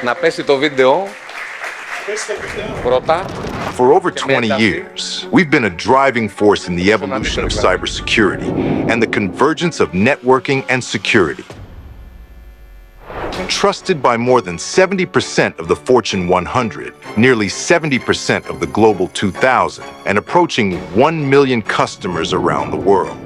Να πέσει το βίντεο. Πρώτα. For over 20 years, we've been a driving force in the evolution of cybersecurity and the convergence of networking and security. Trusted by more than 70% of the Fortune 100, nearly 70% of the Global 2000, and approaching 1 million customers around the world.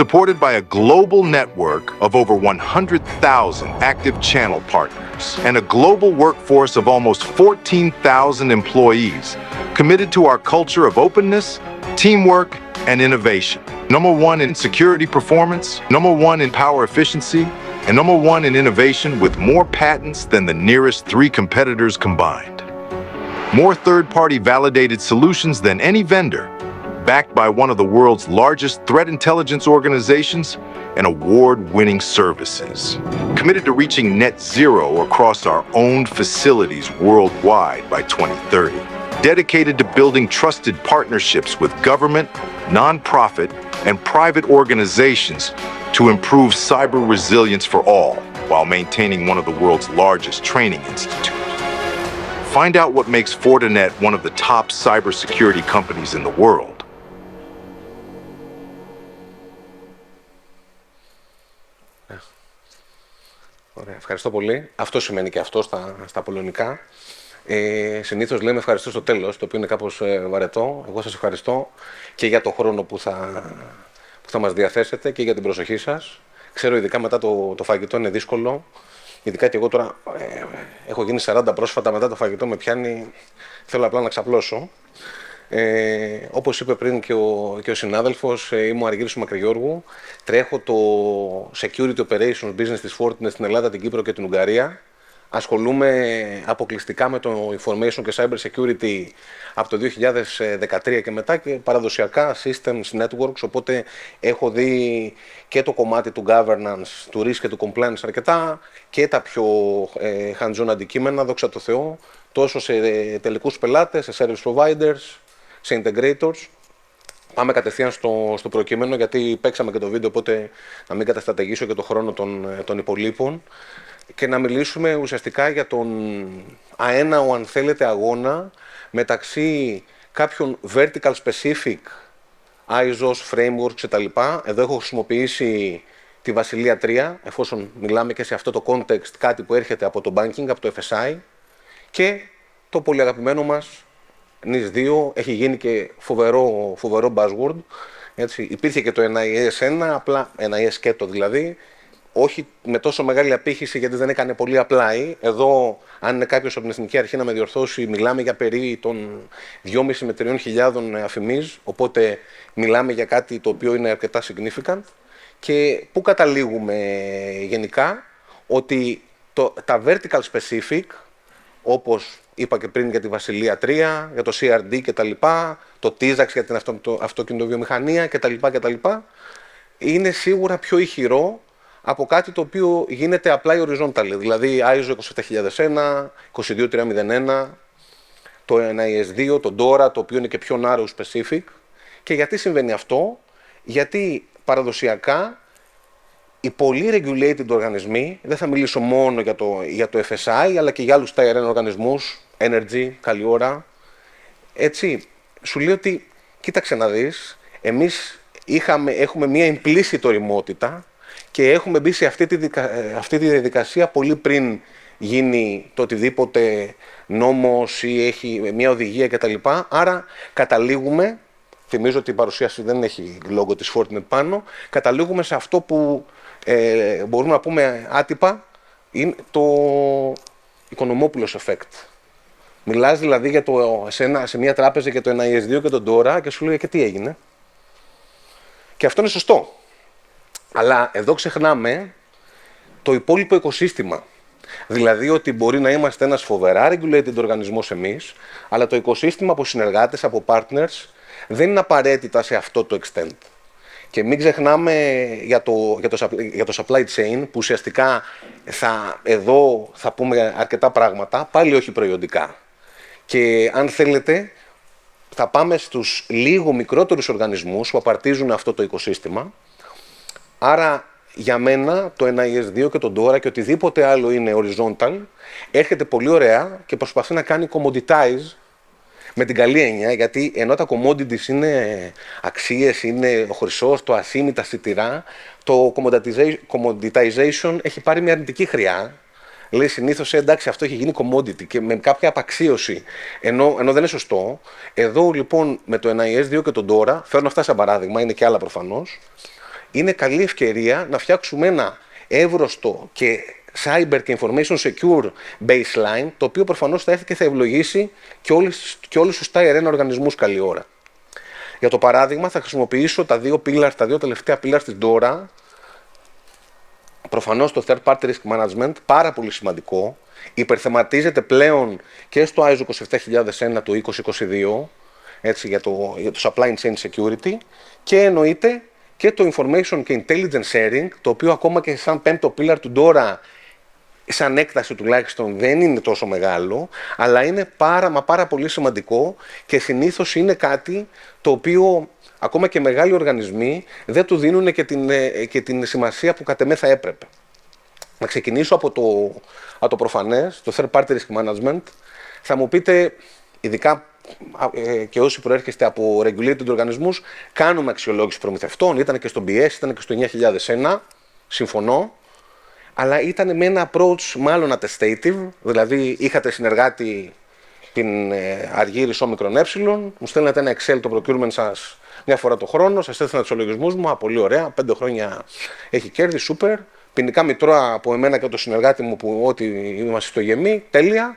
Supported by a global network of over 100,000 active channel partners and a global workforce of almost 14,000 employees, committed to our culture of openness, teamwork, and innovation. Number one in security performance, number one in power efficiency, and number one in innovation with more patents than the nearest 3 competitors combined. More third-party validated solutions than any vendor, backed by one of the world's largest threat intelligence organizations and award-winning services. Committed to reaching net zero across our owned facilities worldwide by 2030. Dedicated to building trusted partnerships with government, nonprofit, and private organizations to improve cyber resilience for all while maintaining one of the world's largest training institutes. Find out what makes Fortinet one of the top cybersecurity companies in the world. Ωραία, ευχαριστώ πολύ. Αυτό σημαίνει και αυτό στα πολωνικά. Συνήθως λέμε ευχαριστώ στο τέλος, το οποίο είναι κάπως βαρετό. Εγώ σας ευχαριστώ και για το χρόνο που θα μας διαθέσετε και για την προσοχή σας. Ξέρω ειδικά μετά το φαγητό είναι δύσκολο. Ειδικά και εγώ τώρα έχω γίνει 40 πρόσφατα, μετά το φαγητό με πιάνει, θέλω απλά να ξαπλώσω. Όπως είπε πριν και ο συνάδελφος, είμαι ο Αργύρης Μακρυγιώργου. Τρέχω το Security Operations Business της Fortinet στην Ελλάδα, την Κύπρο και την Ουγγαρία. Ασχολούμαι αποκλειστικά με το Information και Cyber Security από το 2013 και μετά και παραδοσιακά Systems Networks, οπότε έχω δει και το κομμάτι του governance, του risk και του compliance αρκετά και τα πιο hands-on αντικείμενα, δόξα τω Θεώ, τόσο σε τελικούς πελάτες, σε service providers, σε integrators. Πάμε κατευθείαν στο προκείμενο, γιατί παίξαμε και το βίντεο, οπότε να μην καταστατηγήσω και το χρόνο των υπολείπων και να μιλήσουμε ουσιαστικά για τον αέναο, αν θέλετε, αγώνα μεταξύ κάποιων vertical specific ISOs, frameworks κτλ. Εδώ έχω χρησιμοποιήσει τη Βασιλεία 3, εφόσον μιλάμε και σε αυτό το context κάτι που έρχεται από το banking, από το FSI, και το πολύ αγαπημένο μας NIS 2 έχει γίνει και φοβερό buzzword. Έτσι. Υπήρχε και το NIS 1, απλά NIS σκέτο δηλαδή, όχι με τόσο μεγάλη απήχηση γιατί δεν έκανε πολύ απλά. Εδώ, αν είναι κάποιος από την Εθνική Αρχή να με διορθώσει, μιλάμε για περί των 2.500 με 3.000 αφημίς, οπότε μιλάμε για κάτι το οποίο είναι αρκετά significant. Και πού καταλήγουμε γενικά, ότι τα vertical specific, όπως είπα και πριν για τη Βασιλεία 3, για το CRD κτλ., το TISAX για την αυτοκινητοβιομηχανία κτλ., είναι σίγουρα πιο ηχηρό από κάτι το οποίο γίνεται απλά horizontal, δηλαδή ISO 27001, 22301, το NIS2, το DORA, το οποίο είναι και πιο narrow specific. Και γιατί συμβαίνει αυτό? Γιατί παραδοσιακά οι πολύ regulated οργανισμοί, δεν θα μιλήσω μόνο για το FSI, αλλά και για άλλους tier 1 οργανισμούς, Energy, καλή ώρα, έτσι, σου λέει ότι κοίταξε να δεις, εμείς έχουμε μία implicit οριμότητα και έχουμε μπει σε αυτή τη διαδικασία πολύ πριν γίνει το οτιδήποτε νόμος ή έχει μια οδηγία κτλ. Άρα καταλήγουμε, θυμίζω ότι η παρουσίαση δεν έχει λόγο της Fortinet πάνω, καταλήγουμε σε αυτό που μπορούμε να πούμε άτυπα, είναι το Οικονομόπουλος effect. Μιλάς δηλαδή σε μια τράπεζα για το NIS2 και τον DORA και σου λέει και τι έγινε. Και αυτό είναι σωστό. Αλλά εδώ ξεχνάμε το υπόλοιπο οικοσύστημα. Δηλαδή ότι μπορεί να είμαστε ένας φοβερά regulated οργανισμός εμείς, αλλά το οικοσύστημα από συνεργάτες, από partners, δεν είναι απαραίτητα σε αυτό το extent. Και μην ξεχνάμε για το supply chain, που ουσιαστικά εδώ θα πούμε αρκετά πράγματα, πάλι όχι προϊόντικα. Και αν θέλετε, θα πάμε στους λίγο μικρότερους οργανισμούς που απαρτίζουν αυτό το οικοσύστημα. Άρα για μένα το NIS2 και το DORA και οτιδήποτε άλλο είναι horizontal έρχεται πολύ ωραία και προσπαθεί να κάνει commoditize με την καλή έννοια, γιατί ενώ τα commodities είναι αξίες, είναι ο χρυσός, το ασίμι, τα σιτηρά, το commoditization έχει πάρει μια αρνητική χρειά. Λέει συνήθως εντάξει, αυτό έχει γίνει commodity και με κάποια απαξίωση, ενώ δεν είναι σωστό. Εδώ λοιπόν με το NIS2 και τον DORA, φέρνω αυτά σαν παράδειγμα, είναι και άλλα προφανώς, είναι καλή ευκαιρία να φτιάξουμε ένα εύρωστο και cyber και information secure baseline, το οποίο προφανώς θα έρθει και θα ευλογήσει και όλους τους tier 1 οργανισμούς καλή ώρα. Για το παράδειγμα θα χρησιμοποιήσω τα δύο τελευταία pillars της DORA, προφανώς το third party risk management, πάρα πολύ σημαντικό, υπερθεματίζεται πλέον και στο ISO 27001 του 2022, έτσι, για το supply chain security, και εννοείται και το information και intelligence sharing, το οποίο ακόμα και σαν πέμπτο pillar του DORA, σαν έκταση τουλάχιστον δεν είναι τόσο μεγάλο, αλλά είναι πάρα πολύ σημαντικό και συνήθως είναι κάτι το οποίο ακόμα και μεγάλοι οργανισμοί δεν του δίνουν και την σημασία που κατ' εμέ θα έπρεπε. Να ξεκινήσω από το προφανές, το third party risk management. Θα μου πείτε, ειδικά και όσοι προέρχεστε από regulated οργανισμούς, κάνουμε αξιολόγηση προμηθευτών, ήταν και στο BS, ήταν και στο 9001, συμφωνώ, αλλά ήταν με ένα approach μάλλον attestative, δηλαδή είχατε συνεργάτη την Αργύρης όμικρον ε, μου στέλνατε ένα Excel το procurement σας μια φορά το χρόνο, σας έστελνα τους ολογισμούς μου, πολύ ωραία, 5 χρόνια έχει κέρδη, super, ποινικά μητρώα από εμένα και το συνεργάτη μου που ό,τι είμαστε στο γεμί, τέλεια,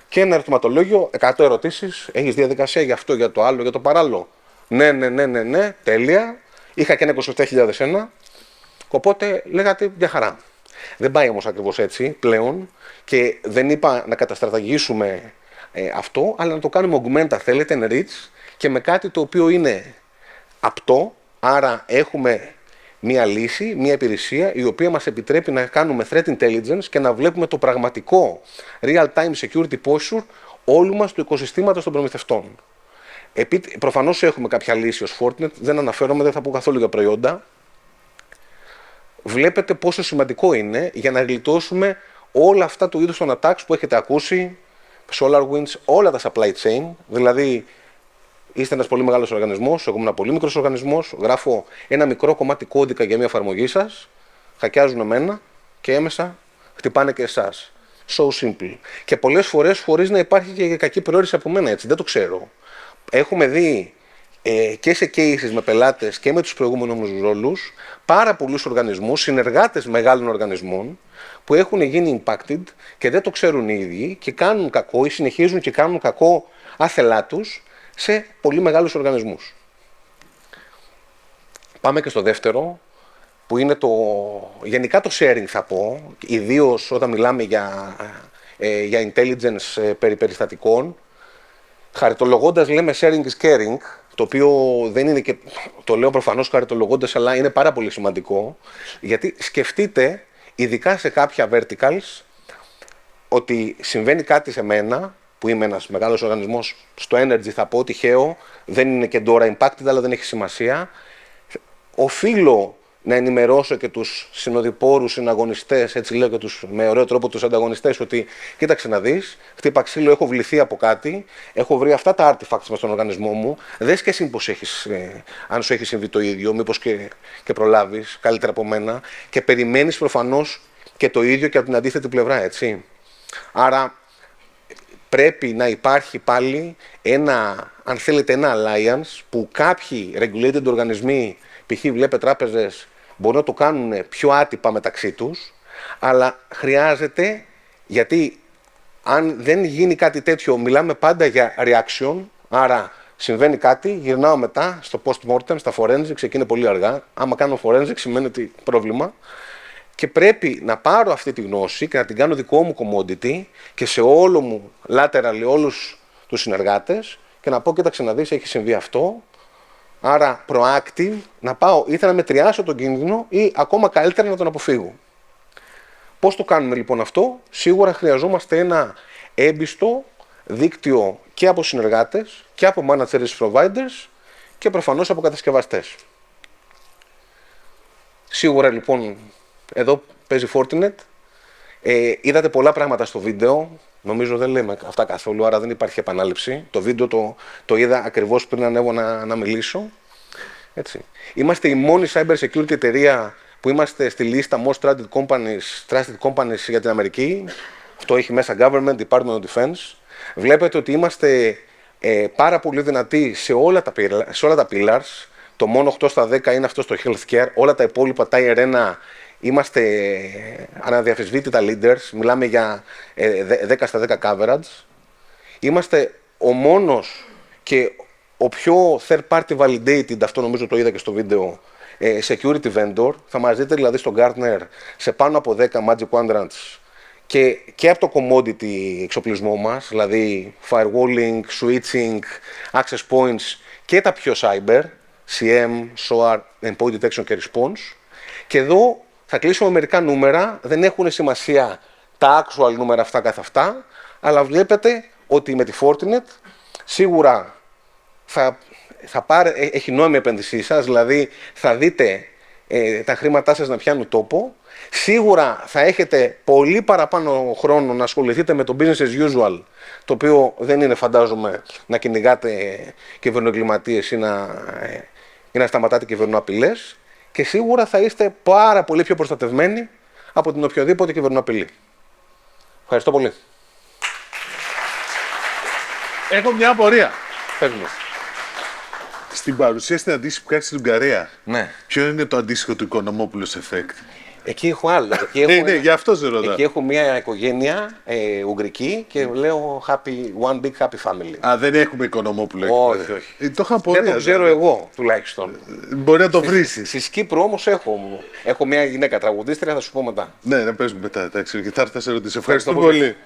και ένα ερωτηματολόγιο, 100 ερωτήσεις, έχεις διαδικασία για αυτό, για το άλλο, για το παράλληλο. Ναι, τέλεια, είχα και ένα 27.001, οπότε λέγατε μια χαρά. Δεν πάει όμως ακριβώς έτσι πλέον και δεν είπα να καταστραταγήσουμε αυτό, αλλά να το κάνουμε augment, θέλετε, enrich, και με κάτι το οποίο είναι απτό, άρα έχουμε μία λύση, μία υπηρεσία η οποία μας επιτρέπει να κάνουμε threat intelligence και να βλέπουμε το πραγματικό real-time security posture όλου μας του οικοσυστήματος των προμηθευτών. Προφανώς έχουμε κάποια λύση ως Fortinet, δεν αναφέρομαι, δεν θα πω καθόλου για προϊόντα. Βλέπετε πόσο σημαντικό είναι για να γλιτώσουμε όλα αυτά του είδους των attacks που έχετε ακούσει, SolarWinds, όλα τα supply chain, δηλαδή είστε ένας πολύ μεγάλος οργανισμός, εγώ είμαι ένα πολύ μικρός οργανισμός, γράφω ένα μικρό κομμάτι κώδικα για μια εφαρμογή σας, χακιάζουν εμένα και έμεσα χτυπάνε και εσάς. So simple. Και πολλές φορές χωρίς να υπάρχει και κακή προαίρεση από μένα, έτσι, δεν το ξέρω. Έχουμε δει και σε cases με πελάτες και με τους προηγούμενους μου ρόλους πάρα πολλούς οργανισμούς, συνεργάτες μεγάλων οργανισμών που έχουν γίνει impacted και δεν το ξέρουν οι ίδιοι και κάνουν κακό ή συνεχίζουν και κάνουν κακό άθελά τους σε πολύ μεγάλους οργανισμούς. Πάμε και στο δεύτερο, που είναι γενικά το sharing θα πω, ιδίως όταν μιλάμε για intelligence περί περιστατικών. Χαριτολογώντας λέμε sharing is caring, το οποίο δεν είναι και, το λέω προφανώς χαριτολογώντας, αλλά είναι πάρα πολύ σημαντικό, γιατί σκεφτείτε, ειδικά σε κάποια verticals, ότι συμβαίνει κάτι σε μένα, που είμαι ένας μεγάλος οργανισμός, στο Energy θα πω τυχαίο, δεν είναι και DORA impacted, αλλά δεν έχει σημασία. Οφείλω να ενημερώσω και τους συνοδοιπόρους, συναγωνιστές, έτσι λέω και με ωραίο τρόπο τους ανταγωνιστές, ότι κοίταξε να δεις, χτύπα ξύλο, έχω βληθεί από κάτι, έχω βρει αυτά τα artifacts μες στον οργανισμό μου, δες και εσύ πως αν σου έχει συμβεί το ίδιο, μήπως και προλάβεις καλύτερα από μένα, και περιμένεις προφανώς και το ίδιο και από την αντίθετη πλευρά, έτσι. Άρα πρέπει να υπάρχει πάλι αν θέλετε, ένα alliance που κάποιοι regulated οργανισμοί, π.χ. βλέπετε τράπεζες, μπορούν να το κάνουν πιο άτυπα μεταξύ τους, αλλά χρειάζεται, γιατί αν δεν γίνει κάτι τέτοιο, μιλάμε πάντα για reaction, άρα συμβαίνει κάτι, γυρνάω μετά στο post-mortem, στα forensics, εκεί είναι πολύ αργά. Άμα κάνω forensics σημαίνει ότι πρόβλημα. Και πρέπει να πάρω αυτή τη γνώση και να την κάνω δικό μου commodity και σε όλο μου lateral, όλους τους συνεργάτες, και να πω, κοίταξε να δεις, έχει συμβεί αυτό. Άρα proactive, να πάω είτε να μετριάσω τον κίνδυνο ή ακόμα καλύτερα να τον αποφύγω. Πώς το κάνουμε λοιπόν αυτό? Σίγουρα χρειαζόμαστε ένα έμπιστο δίκτυο και από συνεργάτες και από managed service providers και προφανώς από κατασκευαστές. Σίγουρα λοιπόν Εδώ παίζει Fortinet. Είδατε πολλά πράγματα στο βίντεο. Νομίζω δεν λέμε αυτά καθόλου, άρα δεν υπάρχει επανάληψη. Το βίντεο το είδα ακριβώς πριν ανέβω να μιλήσω. Έτσι. Είμαστε η μόνη cyber security εταιρεία που είμαστε στη λίστα Most Trusted Companies για την Αμερική. Αυτό έχει μέσα Government, Department of Defense. Βλέπετε ότι είμαστε πάρα πολύ δυνατοί σε όλα τα pillars. Το μόνο 8 στα 10 είναι αυτό στο healthcare. Όλα τα υπόλοιπα, τα IR1, είμαστε αναδιαφεσβήτητα leaders. Μιλάμε για 10 στα 10 coverage. Είμαστε ο μόνος και ο πιο third party validated, αυτό νομίζω το είδα και στο βίντεο, security vendor. Θα μας δείτε δηλαδή στο Gartner σε πάνω από 10 Magic Quadrants και από το commodity εξοπλισμό μας, δηλαδή firewalling, switching, access points και τα πιο cyber, CM, SOAR, endpoint detection και response. Και εδώ θα κλείσουμε μερικά νούμερα, δεν έχουν σημασία τα actual νούμερα αυτά καθ' αυτά, αλλά βλέπετε ότι με τη Fortinet σίγουρα έχει νόημα η επένδυσή σας, δηλαδή θα δείτε τα χρήματά σας να πιάνουν τόπο. Σίγουρα θα έχετε πολύ παραπάνω χρόνο να ασχοληθείτε με το business as usual, το οποίο δεν είναι, φαντάζομαι, να κυνηγάτε κυβερνοεγκληματίες ή να σταματάτε κυβερνοαπειλές, και σίγουρα θα είστε πάρα πολύ πιο προστατευμένοι από την οποιοδήποτε κυβερνοαπειλή. Ευχαριστώ πολύ. Έχω μια απορία. Πες μου. Στην παρουσία στην αντίστοιχη που κάνει στην Ουγγαρία, Ναι. ποιο είναι το αντίστοιχο του Οικονομόπουλος effect? Εκεί έχω άλλα. Ναι, γι' αυτό σε ρωτάω. Εκεί έχω μια οικογένεια ουγγρική και λέω one big happy family. Α, δεν έχουμε Οικονομόπουλο. Όχι, όχι. Το είχα πορεία. Δεν το ξέρω εγώ τουλάχιστον. Μπορεί να το βρίσεις. Στη Κύπρο όμως έχω μια γυναίκα τραγουδίστρια, θα σου πω μετά. Ναι, να παίζουμε μετά. Εντάξει, και θα έρθω να σε ρωτήσω. Ευχαριστώ πολύ.